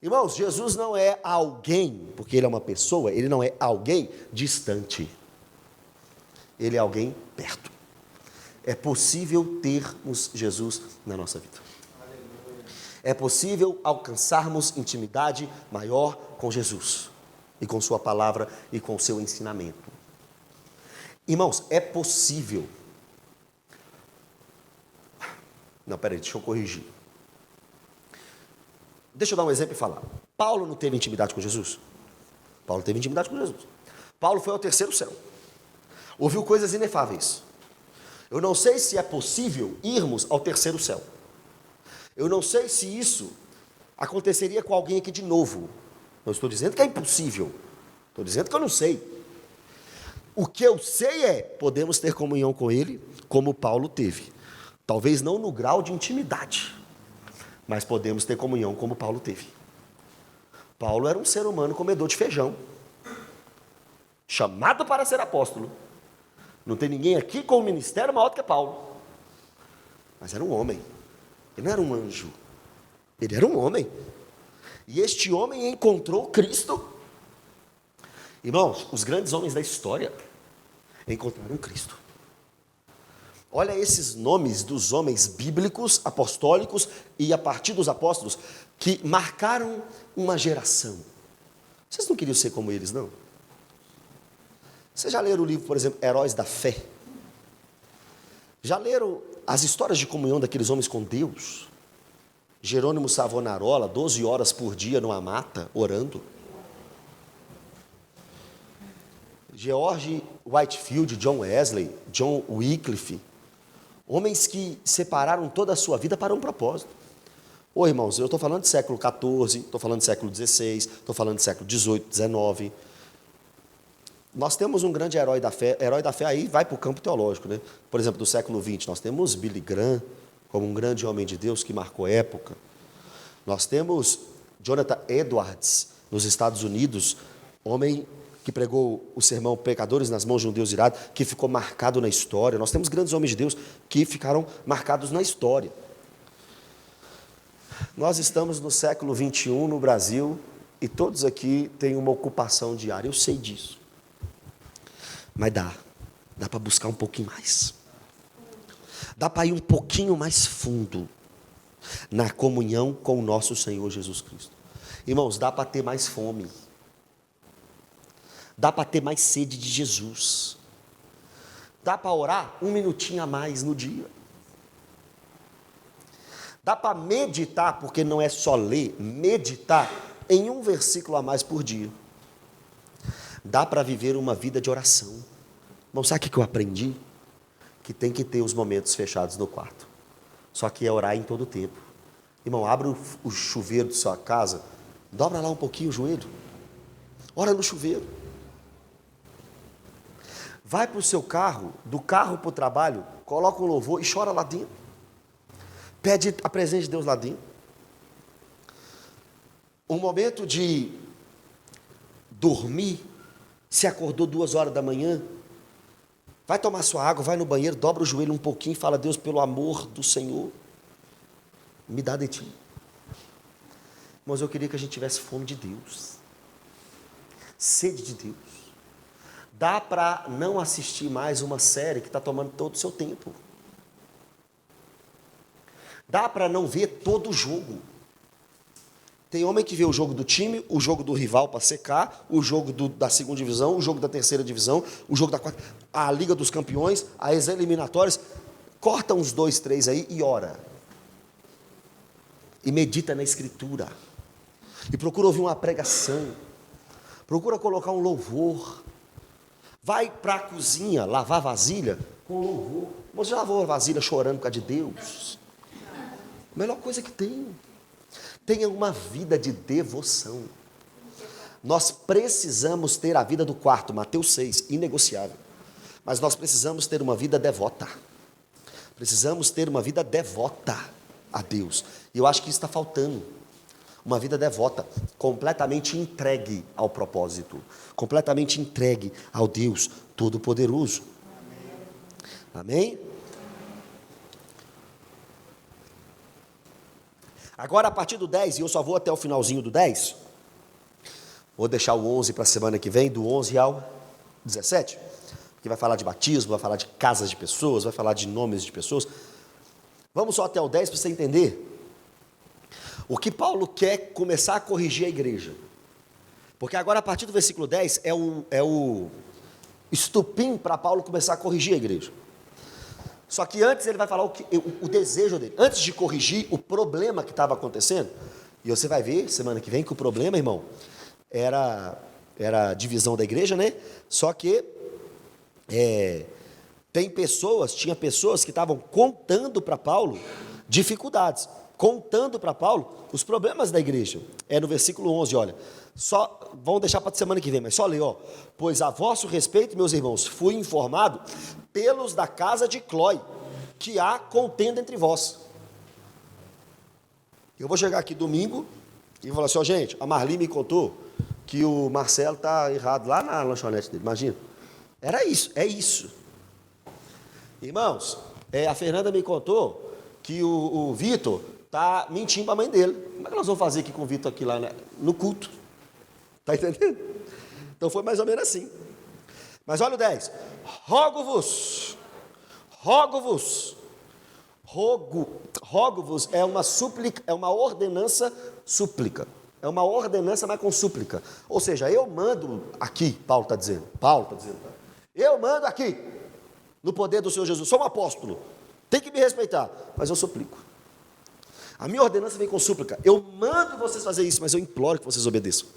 Irmãos, Jesus não é alguém, porque Ele é uma pessoa, Ele não é alguém distante. Ele é alguém perto. É possível termos Jesus na nossa vida. É possível alcançarmos intimidade maior com Jesus, e com sua palavra, e com seu ensinamento. Irmãos, é possível. Não, peraí, deixa eu corrigir. Deixa eu dar um exemplo e falar. Paulo não teve intimidade com Jesus? Paulo teve intimidade com Jesus. Paulo foi ao 3º céu. Ouviu coisas inefáveis. Eu não sei se é possível irmos ao 3º céu. Eu não sei se isso aconteceria com alguém aqui de novo. Não estou dizendo que é impossível. Estou dizendo que eu não sei. O que eu sei é, podemos ter comunhão com Ele, como Paulo teve. Talvez não no grau de intimidade, mas podemos ter comunhão como Paulo teve. Paulo era um ser humano comedor de feijão, chamado para ser apóstolo. Não tem ninguém aqui com o ministério maior do que Paulo. Mas era um homem. Ele não era um anjo. Ele era um homem. E este homem encontrou Cristo. Irmãos, os grandes homens da história encontraram Cristo. Olha esses nomes dos homens bíblicos, apostólicos e a partir dos apóstolos que marcaram uma geração. Vocês não queriam ser como eles, não? Vocês já leram o livro, por exemplo, Heróis da Fé? Já leram as histórias de comunhão daqueles homens com Deus? Jerônimo Savonarola, 12 horas por dia numa mata, orando. George Whitefield, John Wesley, John Wycliffe. Homens que separaram toda a sua vida para um propósito. Ô irmãos, eu estou falando de século XIV, estou falando de século XVI, estou falando de século XVIII, XIX. Nós temos um grande herói da fé aí vai para o campo teológico, né? Por exemplo, do século XX, nós temos Billy Graham, como um grande homem de Deus que marcou época. Nós temos Jonathan Edwards, nos Estados Unidos, homem que pregou o sermão Pecadores nas mãos de um Deus irado, que ficou marcado na história. Nós temos grandes homens de Deus que ficaram marcados na história. Nós estamos no século 21 no Brasil e todos aqui têm uma ocupação diária, eu sei disso. Mas dá para buscar um pouquinho mais. Dá para ir um pouquinho mais fundo na comunhão com o nosso Senhor Jesus Cristo. Irmãos, dá para ter mais fome. Dá para ter mais sede de Jesus. Dá para orar 1 minutinho a mais no dia. Dá para meditar, porque não é só ler, meditar em um versículo a mais por dia. Dá para viver uma vida de oração. Irmão, sabe o que eu aprendi? Que tem que ter os momentos fechados no quarto. Só que é orar em todo o tempo. Irmão, abre o chuveiro de sua casa, dobra lá um pouquinho o joelho, ora no chuveiro. Vai para o seu carro, do carro para o trabalho, coloca um louvor e chora lá dentro. Pede a presença de Deus lá dentro. Um momento de dormir, se acordou 2 horas da manhã, vai tomar sua água, vai no banheiro, dobra o joelho um pouquinho e fala: Deus, pelo amor do Senhor, me dá de ti. Mas eu queria que a gente tivesse fome de Deus, sede de Deus. Dá para não assistir mais uma série que está tomando todo o seu tempo. Dá para não ver todo o jogo. Tem homem que vê o jogo do time, o jogo do rival para secar, o jogo da 2ª divisão, o jogo da 3ª divisão, o jogo da 4ª, a Liga dos Campeões, as eliminatórias. Corta uns 2, 3 aí e ora. E medita na Escritura. E procura ouvir uma pregação. Procura colocar um louvor. Vai para a cozinha lavar vasilha com louvor. Você já lavou a vasilha chorando por causa de Deus? A melhor coisa que tem. Tenha uma vida de devoção. Nós precisamos ter a vida do quarto, Mateus 6, inegociável. Mas nós precisamos ter uma vida devota. Precisamos ter uma vida devota a Deus. E eu acho que isso está faltando. Uma vida devota, completamente entregue ao propósito, completamente entregue ao Deus Todo-Poderoso. Amém? Agora, a partir do 10, e eu só vou até o finalzinho do 10, vou deixar o 11 para a semana que vem, do 11 ao 17, que vai falar de batismo, vai falar de casas de pessoas, vai falar de nomes de pessoas. Vamos só até o 10 para você entender o que Paulo quer começar a corrigir a igreja. Porque agora, a partir do versículo 10, é o estupim para Paulo começar a corrigir a igreja. Só que antes ele vai falar o desejo dele. Antes de corrigir o problema que estava acontecendo, e você vai ver semana que vem que o problema, irmão, era a divisão da igreja, né? Só que tinha pessoas que estavam contando para Paulo dificuldades, contando para Paulo os problemas da igreja. É no versículo 11, olha, só vamos deixar para a semana que vem, mas só ler, ó. Pois a vosso respeito, meus irmãos, fui informado pelos da casa de Clói, que há contenda entre vós. Eu vou chegar aqui domingo e vou falar assim, ó, gente, a Marli me contou que o Marcelo está errado lá na lanchonete dele, imagina. Era isso, é isso. Irmãos, a Fernanda me contou que o Vitor está mentindo para a mãe dele. Como é que nós vamos fazer aqui com o Vitor aqui lá no culto? Está entendendo? Então foi mais ou menos assim. Mas olha o 10. Rogo-vos é uma súplica, é uma ordenança súplica. É uma ordenança, mas com súplica. Ou seja, eu mando aqui, Paulo está dizendo, eu mando aqui, no poder do Senhor Jesus, sou um apóstolo, tem que me respeitar, mas eu suplico. A minha ordenança vem com súplica. Eu mando vocês fazer isso, mas eu imploro que vocês obedeçam.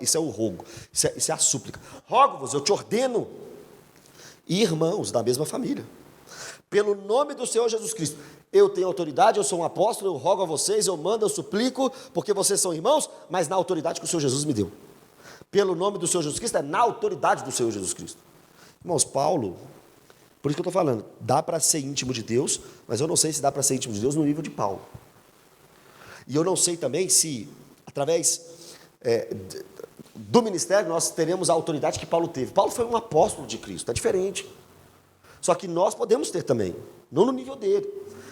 Isso é o rogo, isso é a súplica. Rogo-vos, eu te ordeno, irmãos da mesma família, pelo nome do Senhor Jesus Cristo. Eu tenho autoridade, eu sou um apóstolo, eu rogo a vocês, eu mando, eu suplico, porque vocês são irmãos, mas na autoridade que o Senhor Jesus me deu. Pelo nome do Senhor Jesus Cristo, é na autoridade do Senhor Jesus Cristo. Irmãos, Paulo, Por isso que eu estou falando, dá para ser íntimo de Deus, mas eu não sei se dá para ser íntimo de Deus no nível de Paulo. E eu não sei também se, através do ministério, nós teremos a autoridade que Paulo teve. Paulo foi um apóstolo de Cristo, é diferente. Só que nós podemos ter também, não no nível dele.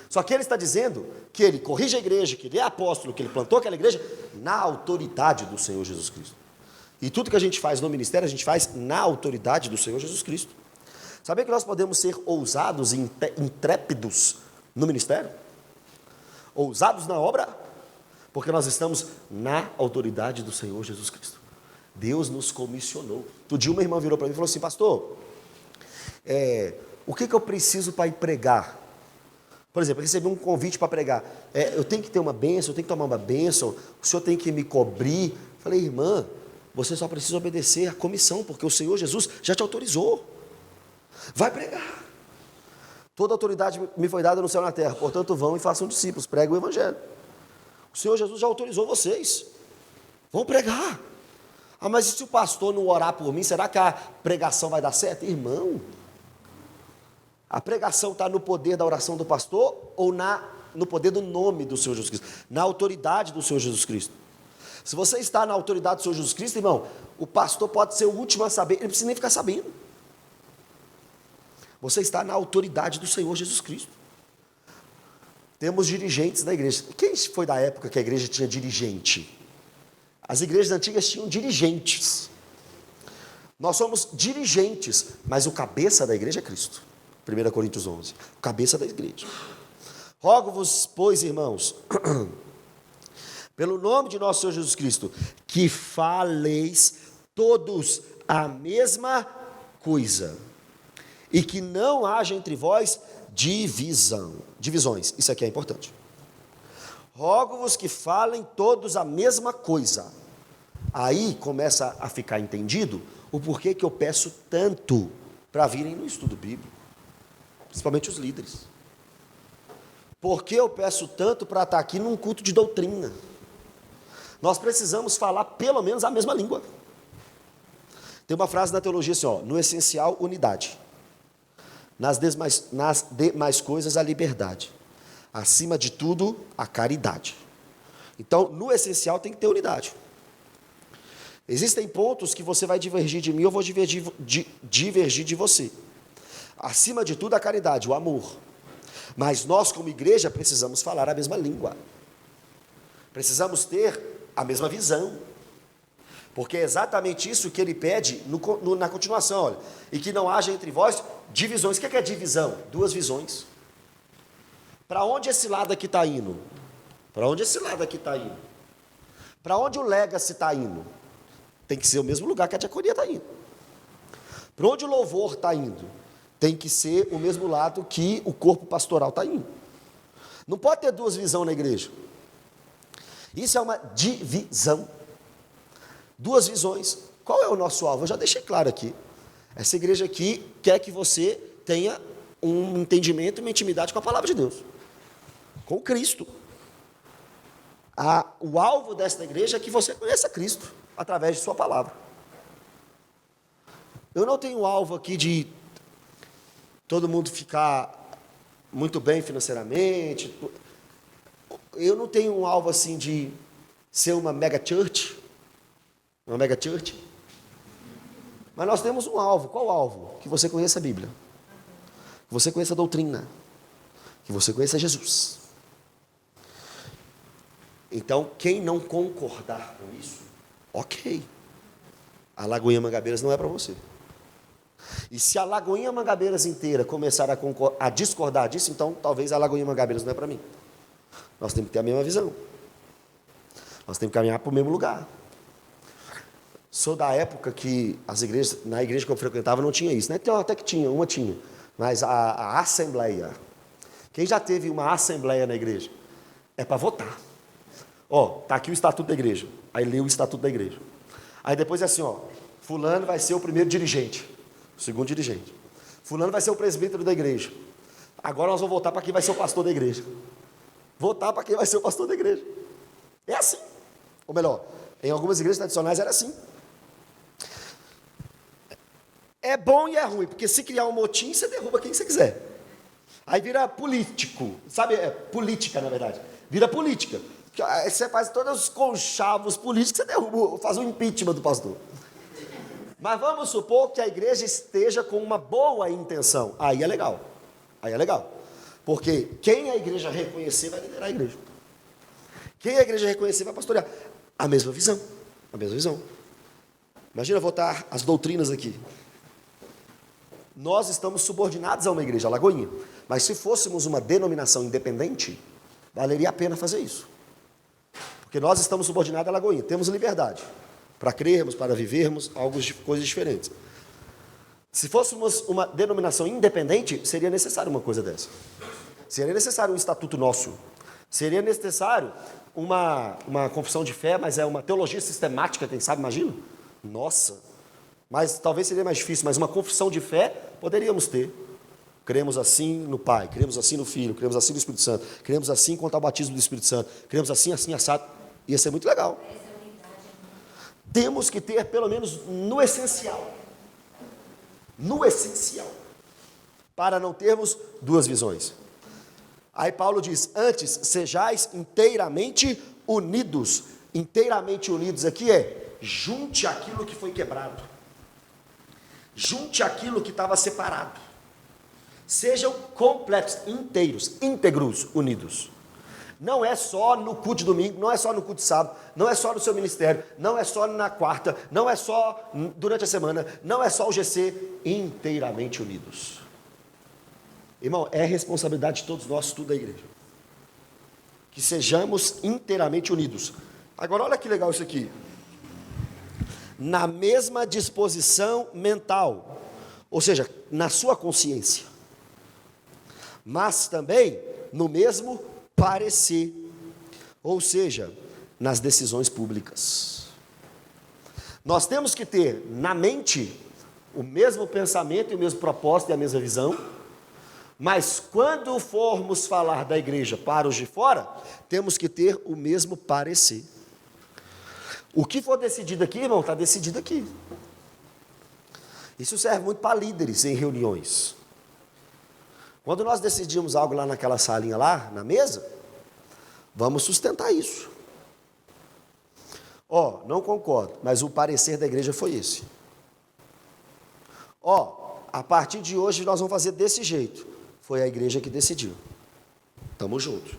Só que ele está dizendo que ele corrige a igreja, que ele é apóstolo, que ele plantou aquela igreja na autoridade do Senhor Jesus Cristo. E tudo que a gente faz no ministério, a gente faz na autoridade do Senhor Jesus Cristo. Sabia que nós podemos ser ousados e intrépidos no ministério? Ousados na obra? Porque nós estamos na autoridade do Senhor Jesus Cristo. Deus nos comissionou. Outro dia uma irmã virou para mim e falou assim: pastor, o que eu preciso para ir pregar? Por exemplo, eu recebi um convite para pregar. Eu tenho que ter uma bênção, eu tenho que tomar uma bênção, o senhor tem que me cobrir. Eu falei: irmã, você só precisa obedecer à comissão, porque o Senhor Jesus já te autorizou. Vai pregar. Toda autoridade me foi dada no céu e na terra, portanto vão e façam discípulos, preguem o evangelho. O Senhor Jesus já autorizou vocês. Vão pregar. Ah, mas e se o pastor não orar por mim, será que a pregação vai dar certo? Irmão, a pregação está no poder da oração do pastor ou no poder do nome do Senhor Jesus Cristo? Na autoridade do Senhor Jesus Cristo. Se você está na autoridade do Senhor Jesus Cristo, irmão, o pastor pode ser o último a saber, ele não precisa nem ficar sabendo. Você está na autoridade do Senhor Jesus Cristo. Temos dirigentes da igreja. Quem foi da época que a igreja tinha dirigente? As igrejas antigas tinham dirigentes. Nós somos dirigentes, mas o cabeça da igreja é Cristo. 1 Coríntios 11. O cabeça da igreja. Rogo-vos, pois, irmãos, pelo nome de nosso Senhor Jesus Cristo, que faleis todos a mesma coisa, e que não haja entre vós divisões. Isso aqui é importante. Rogo-vos que falem todos a mesma coisa. Aí começa a ficar entendido o porquê que eu peço tanto para virem no estudo bíblico, principalmente os líderes. Por que eu peço tanto para estar aqui num culto de doutrina? Nós precisamos falar pelo menos a mesma língua. Tem uma frase na teologia assim, no essencial, unidade. Nas demais coisas, a liberdade. Acima de tudo, a caridade. Então, no essencial tem que ter unidade. Existem pontos que você vai divergir de mim, eu vou divergir de você. Acima de tudo, a caridade, o amor. Mas nós, como igreja, precisamos falar a mesma língua. Precisamos ter a mesma visão. Porque é exatamente isso que ele pede na continuação, olha. E que não haja entre vós divisões. O que é divisão? Duas visões. Para onde esse lado aqui está indo? Para onde esse lado aqui está indo? Para onde o legacy está indo? Tem que ser o mesmo lugar que a diaconia está indo. Para onde o louvor está indo? Tem que ser o mesmo lado que o corpo pastoral está indo. Não pode ter duas visões na igreja. Isso é uma divisão. Duas visões. Qual é o nosso alvo? Eu já deixei claro aqui. Essa igreja aqui quer que você tenha um entendimento e uma intimidade com a palavra de Deus. Com Cristo. O alvo desta igreja é que você conheça Cristo através de sua palavra. Eu não tenho alvo aqui de todo mundo ficar muito bem financeiramente. Eu não tenho um alvo assim de ser uma mega church. Uma mega church. Mas nós temos um alvo. Qual o alvo? Que você conheça a Bíblia. Que você conheça a doutrina. Que você conheça Jesus. Então, quem não concordar com isso, ok. A Lagoinha Mangabeiras não é para você. E se a Lagoinha Mangabeiras inteira começar a discordar disso, então talvez a Lagoinha Mangabeiras não é para mim. Nós temos que ter a mesma visão. Nós temos que caminhar para o mesmo lugar. Sou da época que na igreja que eu frequentava não tinha isso, né? Então, até que tinha, uma tinha. Mas a assembleia. Quem já teve uma assembleia na igreja? É para votar. Está aqui o estatuto da igreja. Aí lê o estatuto da igreja. Aí depois é assim, fulano vai ser o primeiro dirigente. O segundo dirigente. Fulano vai ser o presbítero da igreja. Agora nós vamos votar para quem vai ser o pastor da igreja. Votar para quem vai ser o pastor da igreja. É assim. Ou melhor, em algumas igrejas tradicionais era assim. É bom e é ruim, porque se criar um motim, você derruba quem você quiser. Aí vira político, sabe? É política, na verdade. Vira política. Aí você faz todos os conchavos políticos, você derruba, faz um impeachment do pastor. Mas vamos supor que a igreja esteja com uma boa intenção. Aí é legal. Aí é legal. Porque quem a igreja reconhecer vai liderar a igreja. Quem a igreja reconhecer vai pastorear. A mesma visão. A mesma visão. Imagina votar as doutrinas aqui. Nós estamos subordinados a uma igreja, a Lagoinha. Mas se fôssemos uma denominação independente, valeria a pena fazer isso. Porque nós estamos subordinados à Lagoinha. Temos liberdade para crermos, para vivermos coisas diferentes. Se fôssemos uma denominação independente, seria necessário uma coisa dessa. Seria necessário um estatuto nosso. Seria necessário uma confissão de fé, mas é uma teologia sistemática, quem sabe, imagina? Nossa! Mas talvez seria mais difícil, mas uma confissão de fé poderíamos ter. Cremos assim no Pai, cremos assim no Filho, cremos assim no Espírito Santo, cremos assim quanto ao batismo do Espírito Santo, cremos assim, assim, assado. Ia ser muito legal. Temos que ter, pelo menos, no essencial, para não termos duas visões. Aí Paulo diz, antes, sejais inteiramente unidos. Inteiramente unidos aqui é, junte aquilo que foi quebrado. Junte aquilo que estava separado. Sejam completos, inteiros, íntegros, unidos. Não é só no culto de domingo, não é só no culto de sábado, não é só no seu ministério, não é só na quarta, não é só durante a semana, não é só o GC, inteiramente unidos. Irmão, é responsabilidade de todos nós, tudo da igreja. Que sejamos inteiramente unidos. Agora, olha que legal isso aqui. Na mesma disposição mental, ou seja, na sua consciência, mas também no mesmo parecer, ou seja, nas decisões públicas. Nós temos que ter na mente o mesmo pensamento e o mesmo propósito e a mesma visão, mas quando formos falar da igreja para os de fora, temos que ter o mesmo parecer. O que for decidido aqui, irmão, está decidido aqui. Isso serve muito para líderes em reuniões. Quando nós decidimos algo lá naquela salinha lá, na mesa, vamos sustentar isso. Não concordo, mas o parecer da igreja foi esse. A partir de hoje nós vamos fazer desse jeito. Foi a igreja que decidiu. Estamos juntos.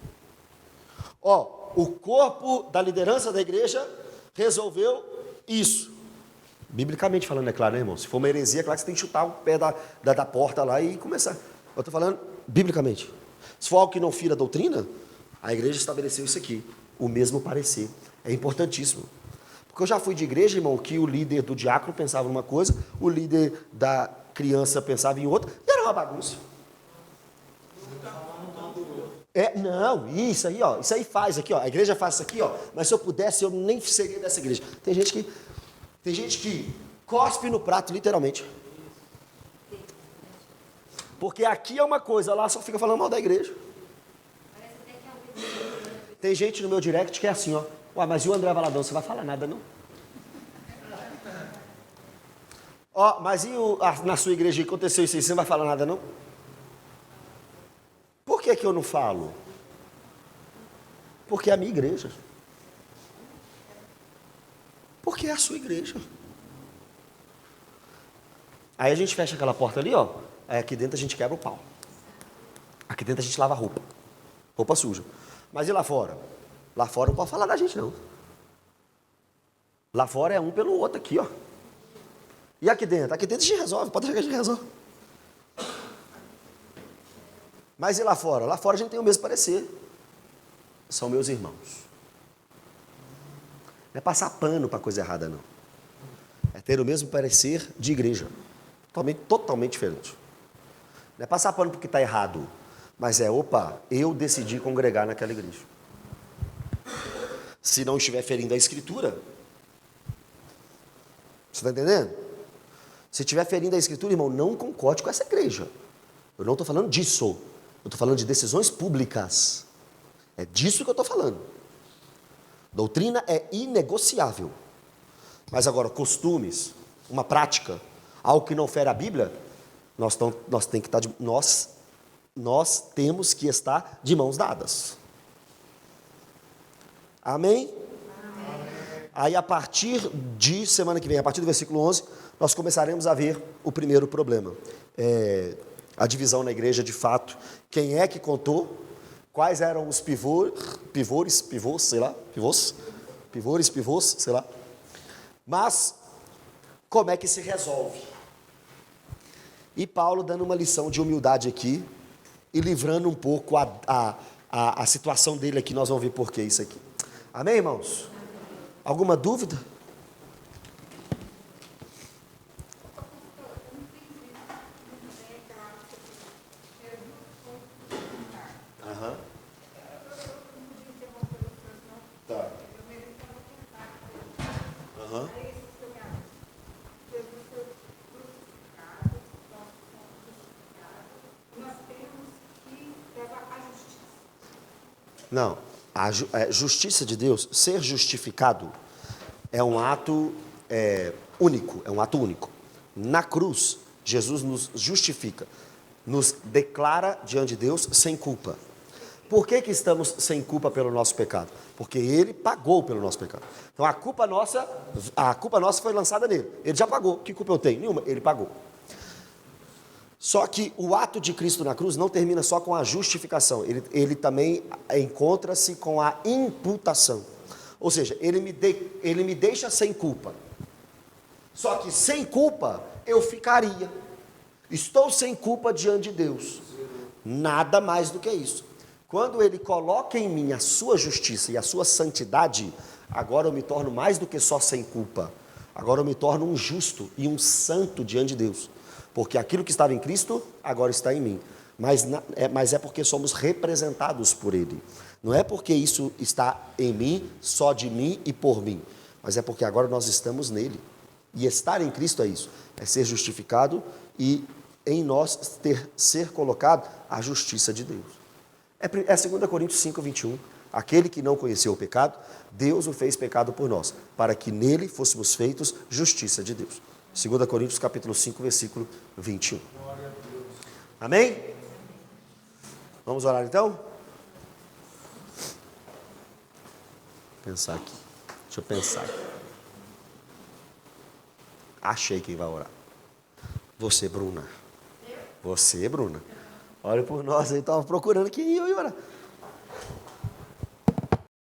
O corpo da liderança da igreja resolveu isso. Biblicamente falando, é claro, né, irmão? Se for uma heresia, é claro que você tem que chutar o pé da porta lá e começar. Eu estou falando biblicamente. Se for algo que não fira a doutrina, a igreja estabeleceu isso aqui. O mesmo parecer. É importantíssimo. Porque eu já fui de igreja, irmão, que o líder do diácono pensava numa coisa, o líder da criança pensava em outra, e era uma bagunça. Não, isso aí faz aqui, a igreja faz isso aqui, mas se eu pudesse, eu nem seria dessa igreja. Tem gente que cospe no prato, literalmente. Porque aqui é uma coisa, lá só fica falando mal da igreja. Tem gente no meu direct que é assim, mas e o André Valadão, você vai falar nada, não? Mas e na sua igreja aconteceu isso aí, você não vai falar nada, não? Por que eu não falo? Porque é a minha igreja. Porque é a sua igreja. Aí a gente fecha aquela porta ali, aí aqui dentro a gente quebra o pau. Aqui dentro a gente lava a roupa suja. Mas e lá fora? Lá fora não pode falar da gente, não. Lá fora é um pelo outro aqui, E aqui dentro? Aqui dentro a gente resolve, pode deixar que a gente resolve. Mas e lá fora? Lá fora a gente tem o mesmo parecer. São meus irmãos. Não é passar pano para coisa errada, não. É ter o mesmo parecer de igreja. Totalmente diferente. Não é passar pano porque está errado. Mas eu decidi congregar naquela igreja. Se não estiver ferindo a escritura. Você está entendendo? Se estiver ferindo a escritura, irmão, não concorde com essa igreja. Eu não estou falando disso. Eu estou falando de decisões públicas. É disso que eu estou falando. Doutrina é inegociável. Mas agora, costumes, uma prática, algo que não fere a Bíblia, nós temos que estar de mãos dadas. Amém? Aí a partir de semana que vem, a partir do versículo 11, nós começaremos a ver o primeiro problema. A divisão na igreja de fato. Quem é que contou? Quais eram os pivôs, sei lá. Mas, como é que se resolve? E Paulo dando uma lição de humildade aqui, e livrando um pouco a situação dele aqui, nós vamos ver por que isso aqui. Amém, irmãos? Alguma dúvida? Aham. Tá. Aham. Não, a justiça de Deus, ser justificado, é um ato único, é um ato único. Na cruz, Jesus nos justifica, nos declara diante de Deus sem culpa. Por que estamos sem culpa pelo nosso pecado? Porque Ele pagou pelo nosso pecado. Então a culpa nossa foi lançada nele. Ele já pagou. Que culpa eu tenho? Nenhuma. Ele pagou. Só que o ato de Cristo na cruz não termina só com a justificação. Ele também encontra-se com a imputação. Ou seja, ele me deixa sem culpa. Só que sem culpa eu ficaria. Estou sem culpa diante de Deus. Nada mais do que isso. Quando Ele coloca em mim a sua justiça e a sua santidade, agora eu me torno mais do que só sem culpa. Agora eu me torno um justo e um santo diante de Deus. Porque aquilo que estava em Cristo, agora está em mim. Mas é porque somos representados por Ele. Não é porque isso está em mim, só de mim e por mim. Mas é porque agora nós estamos nele. E estar em Cristo é isso. É ser justificado e em nós ser colocado a justiça de Deus. É 2 Coríntios 5, 21. Aquele que não conheceu o pecado, Deus o fez pecado por nós, para que nele fôssemos feitos justiça de Deus. 2 Coríntios capítulo 5, versículo 21. Amém? Vamos orar então? Pensar aqui. Deixa eu pensar. Achei quem vai orar. Você, Bruna. Você, Bruna. Olha por nós aí, estava procurando quem ia orar.